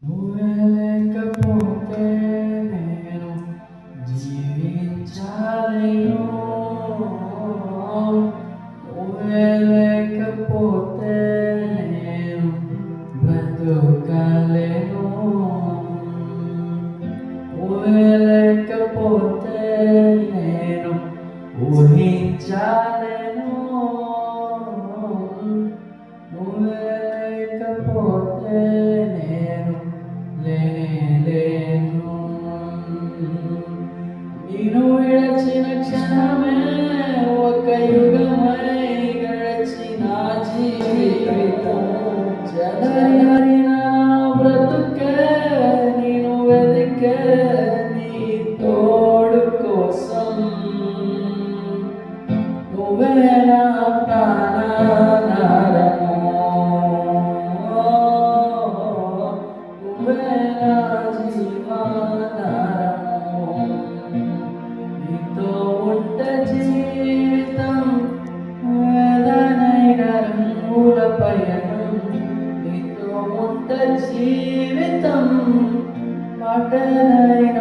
నువ్వే లేకపోతే నేను జీవించలేను. నువ్వే లేకపోతే నేను బ్రతుకలేను. నువ్వే లేకపోతే నేను ఊహించలేను. నువ్వే లేకపోతే నేను లేను. నిన్ను విడచిన క్షణమే ఒక యుగమై గడిచిన జీవితం. చెదరిన బ్రతుకే నేను వెతికే నీ తోడు కోసం. నువ్వే నా ప్రాణాధారము. నువ్వే నా జీవనాధారము. నీతో ఉంటే జీవితం వేదనైన రంగుల పయనం. నీతో ఉంటే జీవితం పాటలైన